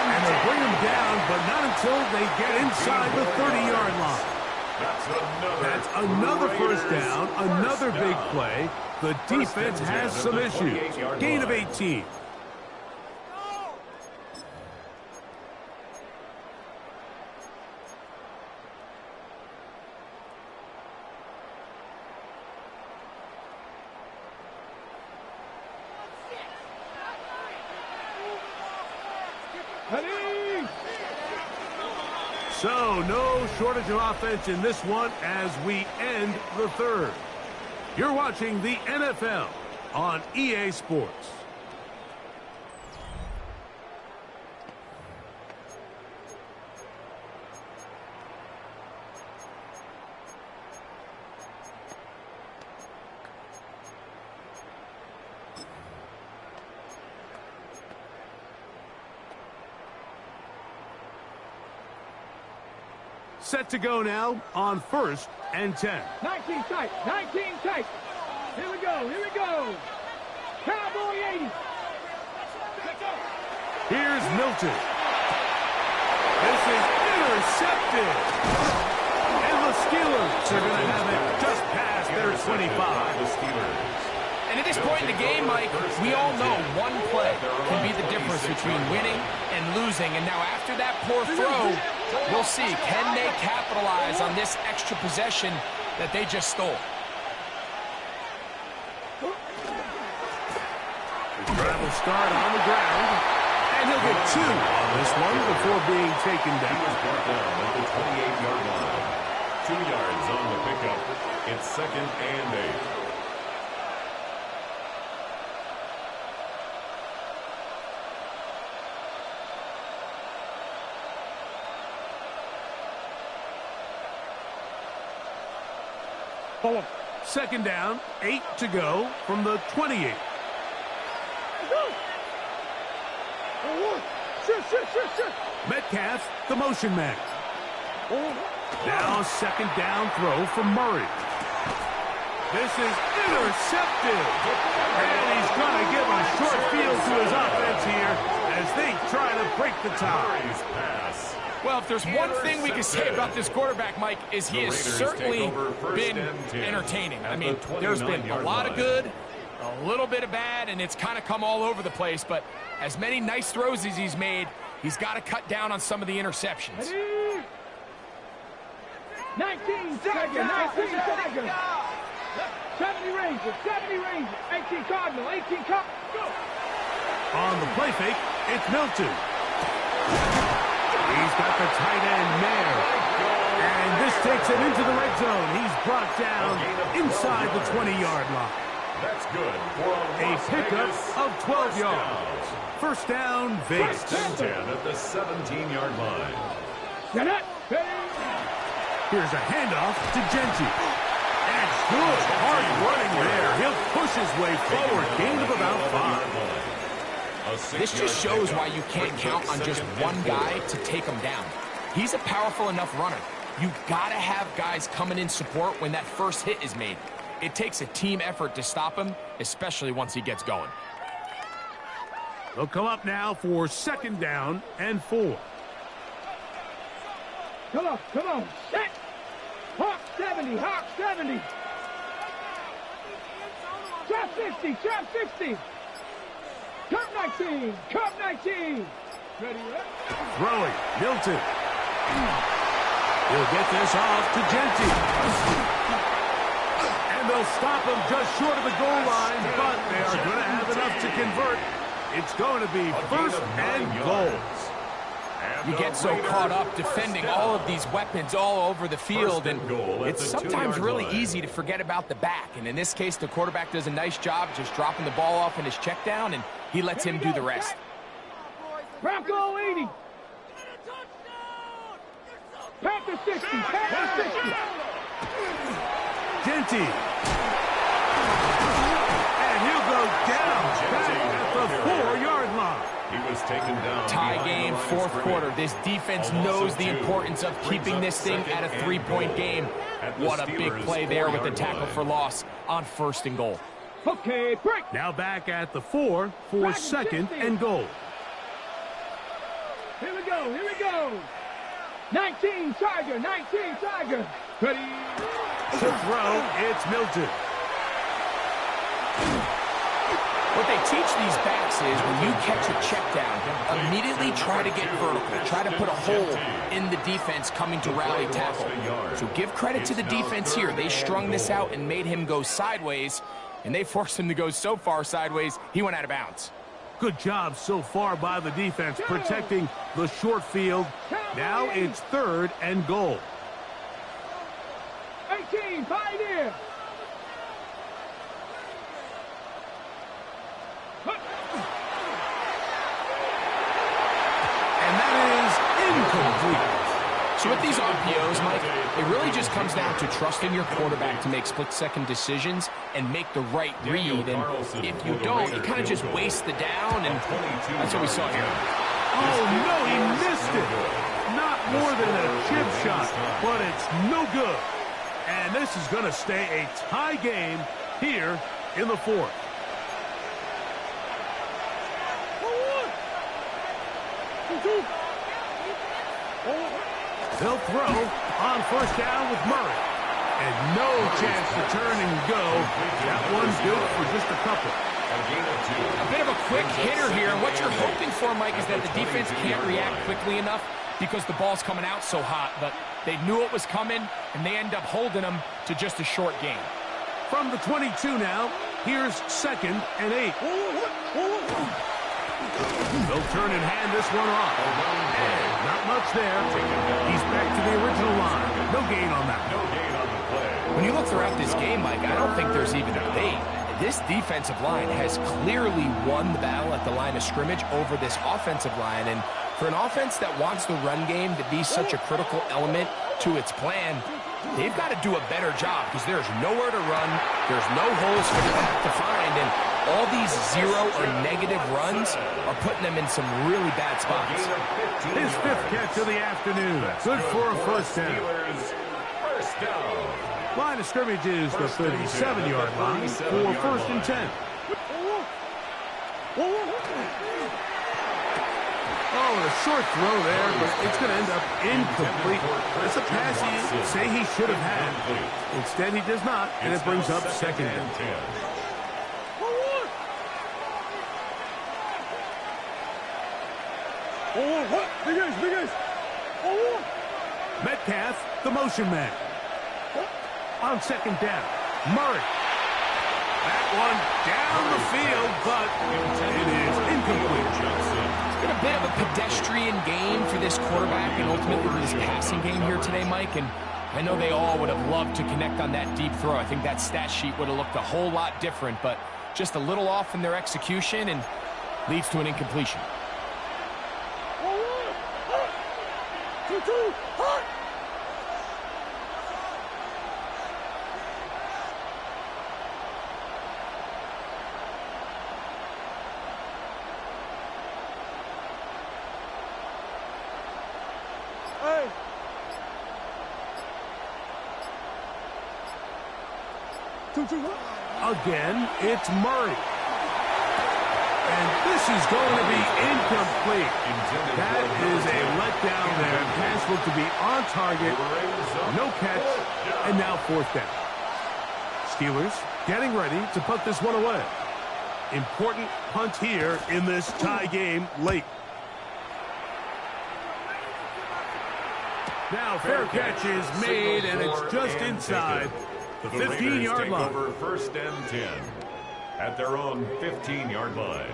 Speaker 1: And they bring him down, but not until they get inside the 30-yard line. That's another 1st down, another big play. The defense has some issues. Gain of 18. So, no shortage of offense in this one as we end the third. You're watching the NFL on EA Sports. Set to go now on 1st and 10.
Speaker 4: 19 tight, 19 tight. Here we go, here we go. Cowboy 80.
Speaker 1: Here's Milton. This is intercepted. And the Steelers are going to have it just past their 25.
Speaker 2: The Steelers.
Speaker 3: And at this point in the game, Mike, we all know one play can be the difference between winning and losing. And now after that poor throw, we'll see, can they capitalize on this extra possession that they just stole?
Speaker 1: The drive will start on the ground, and he'll get 2 on this one before being taken
Speaker 2: He
Speaker 1: down.
Speaker 2: was brought down at the 28-yard line. 2 yards on the pickup. It's 2nd and 8.
Speaker 1: Second down, 8 to go from the 28. Metcalf, the motion man. Now a second down throw from Murray. This is intercepted. And he's going to give a short field to his offense here as they try to break the tie.
Speaker 2: Murray's pass.
Speaker 3: Well, if there's one thing we can say about this quarterback, Mike, is he has certainly been entertaining. I mean, there's been a lot of good, a little bit of bad, and it's kind of come all over the place. But as many nice throws as he's made, he's got to cut down on some of the interceptions.
Speaker 4: 19 seconds, 19 seconds. 70 Rangers, 70 Rangers. 18 Cardinal, 18 Cardinal. Go.
Speaker 1: On the play fake, it's Milton. He's got the tight end Mayer. And this takes it into the red zone. He's brought down inside the 20-yard line.
Speaker 2: That's good for
Speaker 1: A pickup of 12 yards. First down, Vegas.
Speaker 2: 10 at the 17-yard line.
Speaker 4: Get it.
Speaker 1: Here's a handoff to Genty. That's good. Hard running there. He'll push his way forward. Gain of about 5.
Speaker 3: This just shows why you can't count on just one guy to take him down. He's a powerful enough runner. You've got to have guys coming in support when that first hit is made. It takes a team effort to stop him, especially once he gets going.
Speaker 1: They'll come up now for second down and 4.
Speaker 4: Come on, come on. Set. Hawk 70, Hawk 70. Trap 60, trap 60. Cup 19, Cup 19. Ready,
Speaker 1: Throwing, Milton. He'll get this off to Genty. And they'll stop him just short of the goal line, but they are going to have enough to convert. It's going to be first and goal.
Speaker 3: You get so caught up defending all of these weapons all over the field, and it's sometimes really easy to forget about the back. And in this case, the quarterback does a nice job just dropping the ball off in his check down, and he lets him do the rest.
Speaker 4: Bronco 80. Panther 60, Panther 60.
Speaker 1: Genty. And he'll go down back at the 4-yard line.
Speaker 2: He was taken down.
Speaker 3: Tie game, fourth quarter. This defense knows the importance of keeping this thing at a 3-point game. What a big play there with the tackle for loss on first and goal.
Speaker 4: Okay, break.
Speaker 1: Now back at the 4 for second and goal.
Speaker 4: Here we go, here we go. 19 Tiger, 19 Tiger. Ready.
Speaker 1: To throw, it's Milton.
Speaker 3: What they teach these backs is when you catch a check down, immediately try to get vertical. Try to put a hole in the defense coming to rally tackle. So give credit to the defense here. They strung this out and made him go sideways, and they forced him to go so far sideways, he went out of bounds.
Speaker 1: Good job so far by the defense protecting the short field Now it's 3rd and goal.
Speaker 4: 18, Pioneer.
Speaker 1: And that is incomplete.
Speaker 3: So with these RPOs, Mike, it really just comes down to trusting your quarterback to make split-second decisions and make the right read. And if you don't, you kind of just waste the down, and that's what we saw here.
Speaker 1: Oh, no, he missed it. Not more than a chip shot, but it's no good. And this is going to stay a tie game here in the 4th. They'll throw on 1st down with Murray. And no chance to turn and go. That one's good for just a couple.
Speaker 3: A bit of a quick hitter here. What you're hoping for, Mike, is that the defense can't react quickly enough because the ball's coming out so hot. But they knew it was coming, and they end up holding them to just a short game.
Speaker 1: From the 22 now, here's 2nd and 8. They'll turn and hand this one off. And not much there. He's back to the original line. No gain on that.
Speaker 2: No gain on the play.
Speaker 3: When you look throughout this game, Mike, I don't think there's even a debate. This defensive line has clearly won the battle at the line of scrimmage over this offensive line. And for an offense that wants the run game to be such a critical element to its plan, they've got to do a better job because there's nowhere to run. There's no holes for the back to find. And all these 0 or negative runs are putting them in some really bad spots.
Speaker 1: His 5th catch of the afternoon. Good for a 1st down.
Speaker 2: First down.
Speaker 1: Line of scrimmage is the 37-yard line for 1st and 10. Oh, a short throw there, but it's going to end up incomplete. It's a pass he say he should have had. Instead, he does not, and it brings up 2nd down. Metcalf, the motion man. On 2nd down, Murray. That one down the field, but it is incomplete.
Speaker 3: It's been a bit of a pedestrian game for this quarterback and ultimately for this passing game here today, Mike. And I know they all would have loved to connect on that deep throw. I think that stat sheet would have looked a whole lot different, but just a little off in their execution and leads to an incompletion.
Speaker 1: Again, it's Murray. And this is going to be incomplete. That is a letdown there. Pass looked to be on target. No catch. And now 4th down. Steelers getting ready to put this one away. Important punt here in this tie game late. Now fair catch is made, and it's just inside the 15-yard line.
Speaker 2: Over 1st and 10 at their own 15-yard line.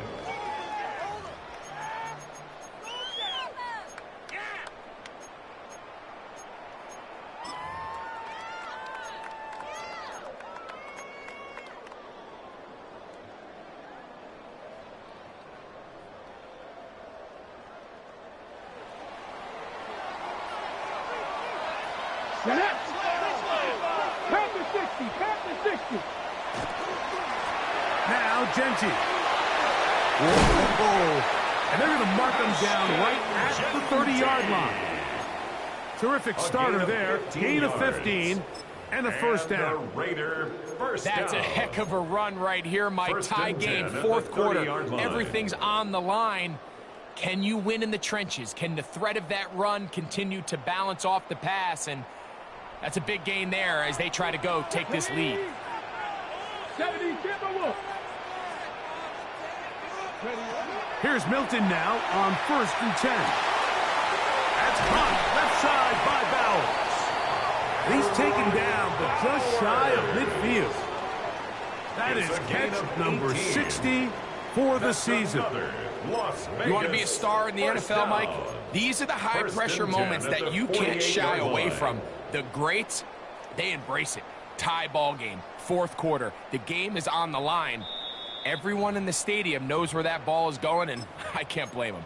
Speaker 1: Now Genty. Whoa. And they're going to mark them down right at the 30-yard line. Terrific starter there. Gain of 15 and a 1st down.
Speaker 3: That's a heck of a run right here, Mike. Tie game, 4th quarter. Everything's on the line. Can you win in the trenches? Can the threat of that run continue to balance off the pass? And that's a big gain there as they try to go take this lead.
Speaker 1: Here's Milton now on 1st and 10. That's caught left side by Bowers. He's taken down, but just shy of midfield. That is catch number 60 for the season.
Speaker 3: You want to be a star in the NFL, Mike? These are the high-pressure moments that you can't shy away from. The greats, they embrace it. Tie ball game, fourth quarter. The game is on the line. Everyone in the stadium knows where that ball is going, and I can't blame them.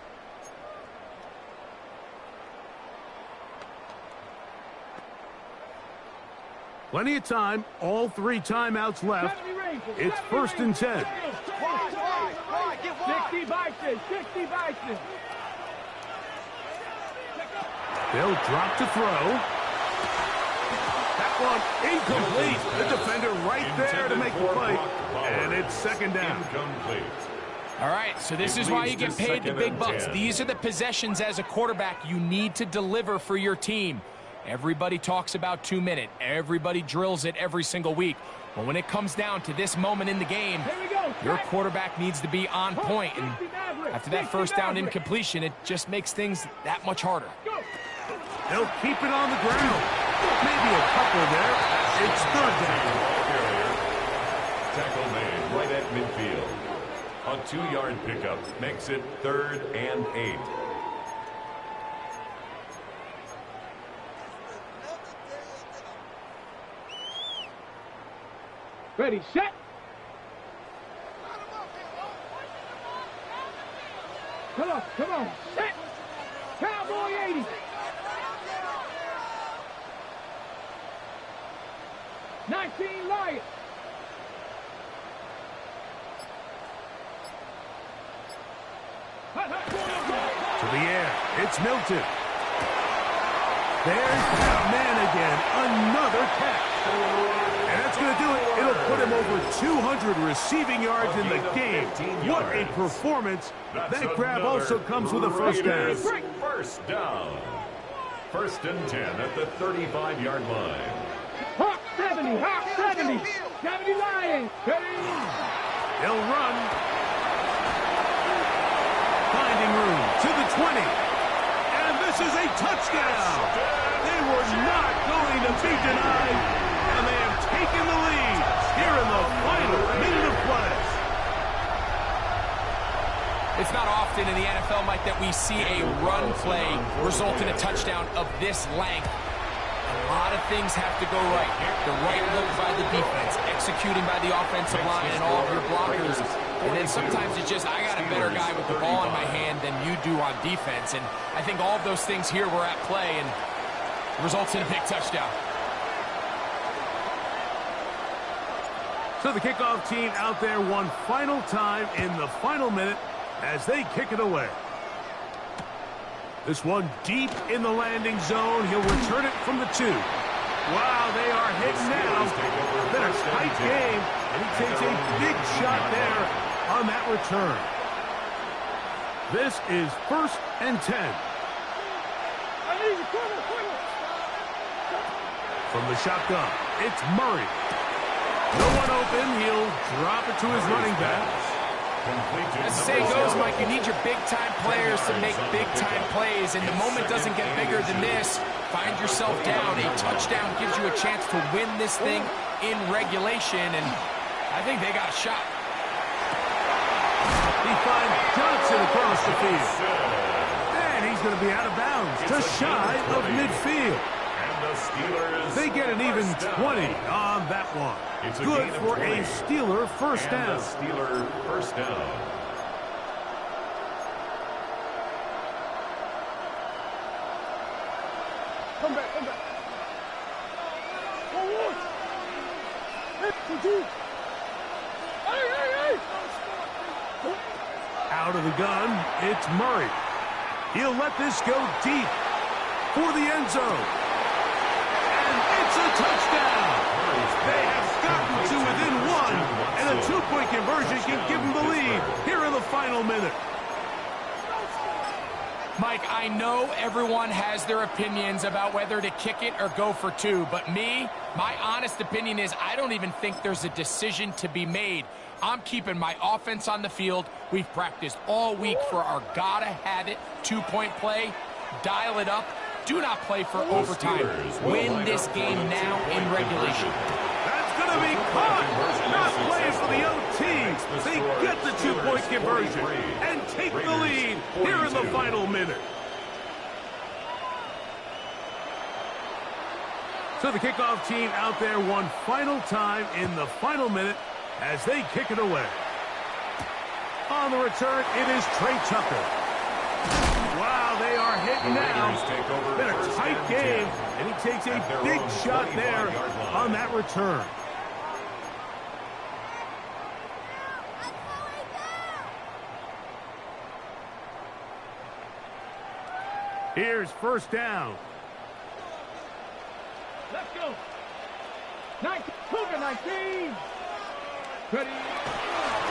Speaker 1: Plenty of time, all 3 timeouts left. It's 1st and 10.
Speaker 4: 60 Bison, 60 Bison.
Speaker 1: They'll drop to throw. That one incomplete. The defender right there to make the play. And it's 2nd down.
Speaker 3: All right, so this is why you get paid the big bucks. These are the possessions as a quarterback you need to deliver for your team. Everybody talks about 2-minute. Everybody drills it every single week. But when it comes down to this moment in the game, your quarterback needs to be on point. And after that first down incompletion, it just makes things that much harder.
Speaker 1: They'll keep it on the ground. Maybe a couple there. It's 3rd down.
Speaker 2: Tackle made right at midfield. A 2-yard pickup makes it 3rd and 8.
Speaker 4: Ready, set. Come on, set. Cowboy 80. 19 Lions.
Speaker 1: To the air, it's Milton. There's that man again, another catch. And that's going to do it. It'll put him over 200 receiving yards in the game. What a performance. That grab also comes with a 1st down.
Speaker 2: 1st down. 1st and 10 at the 35-yard line.
Speaker 4: Hawk 70, Hawk 70. 70 Lions.
Speaker 1: They'll run. Finding room to the 20. And this is a touchdown. They were not going to be denied. And they have taken the lead here in the final minute of play.
Speaker 3: It's not often in the NFL, Mike, that we see a run play result in a touchdown of this length. A lot of things have to go right. The right look by the defense, executing by the offensive line and all of your blockers. And then sometimes it's just, I got a better guy with the ball in my hand than you do on defense. And I think all of those things here were at play and results in a big touchdown.
Speaker 1: So the kickoff team out there one final time in the final minute as they kick it away. This one deep in the landing zone. He'll return it from the 2. Wow, they are hitting now. Been a tight game, and he takes a big shot there on that return. This is 1st and 10. From the shotgun, it's Murray. No one open. He'll drop it to his running back.
Speaker 3: As the saying goes, Mike, you need your big-time players to make big-time plays, and the moment doesn't get bigger than this. Find yourself down. A touchdown gives you a chance to win this thing in regulation, and I think they got a shot.
Speaker 1: He finds Johnson across the field. And he's going to be out of bounds to shy of midfield. They get an even 20 on that one. Good for a Steeler 1st down.
Speaker 2: Steeler 1st down.
Speaker 4: Come back.
Speaker 1: Out of the gun, it's Murray. He'll let this go deep for the end zone. And it's a touchdown. They have gotten to within 1, and a 2-point conversion can give them the lead here in the final minute.
Speaker 3: Mike, I know everyone has their opinions about whether to kick it or go for 2, but my honest opinion is I don't even think there's a decision to be made. I'm keeping my offense on the field. We've practiced all week for our gotta-have-it 2-point play. Dial it up. Do not play for overtime. Win this game now in regulation.
Speaker 1: That's going to be caught. Not playing for the OT. They get the two-point conversion and take the lead here in the final minute. So the kickoff team out there one final time in the final minute as they kick it away. On the return, it is Trey Tucker. Wow, they are hitting now. Been a tight game, and he takes a big shot there on that return. Here's first down.
Speaker 4: Let's go. 19, Cougar 19. Ready.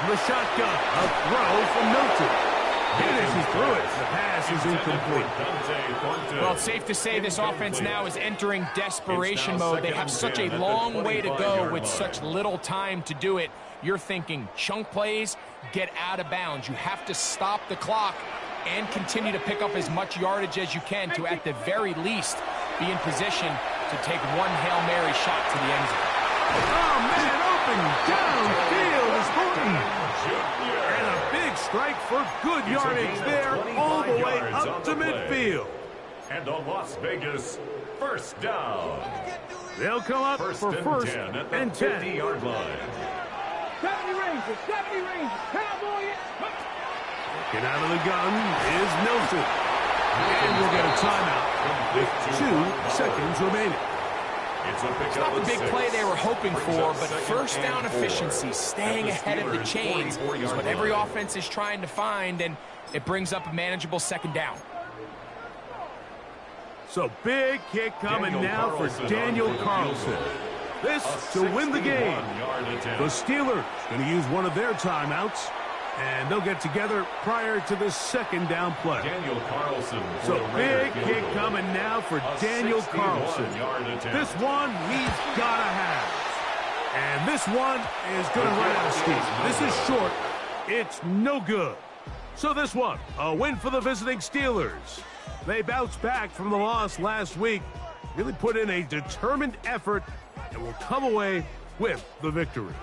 Speaker 1: The shotgun, a throw from Milton. It is, he threw it. The pass is incomplete.
Speaker 3: Well, it's safe to say this offense now is entering desperation mode. They have such a long way to go with such little time to do it. You're thinking chunk plays, get out of bounds. You have to stop the clock and continue to pick up as much yardage as you can to, at the very least, be in position to take one Hail Mary shot to the end zone.
Speaker 1: Oh, man, open downfield is Horton. And a big strike for good yardage there all the way up to midfield.
Speaker 2: And the Las Vegas first down.
Speaker 1: They'll come up for first and 10.
Speaker 2: 50-yard line.
Speaker 4: 70 Rangers, 70 Rangers. Cowboy.
Speaker 1: Get out of the gun is Milton. And we'll get a timeout with 2 seconds remaining.
Speaker 3: It's not the big play they were hoping for, but first down efficiency, staying ahead of the chains is what every offense is trying to find, and it brings up a manageable second down.
Speaker 1: So big kick coming now for Daniel Carlson. This to win the game. The Steelers going to use one of their timeouts, and they'll get together prior to the second down play.
Speaker 2: Daniel Carlson.
Speaker 1: So big kick coming now for Daniel Carlson. This one he's got to have. And this one is going to run out of steam. This is short. It's no good. So this one, a win for the visiting Steelers. They bounced back from the loss last week, really put in a determined effort, and will come away with the victory.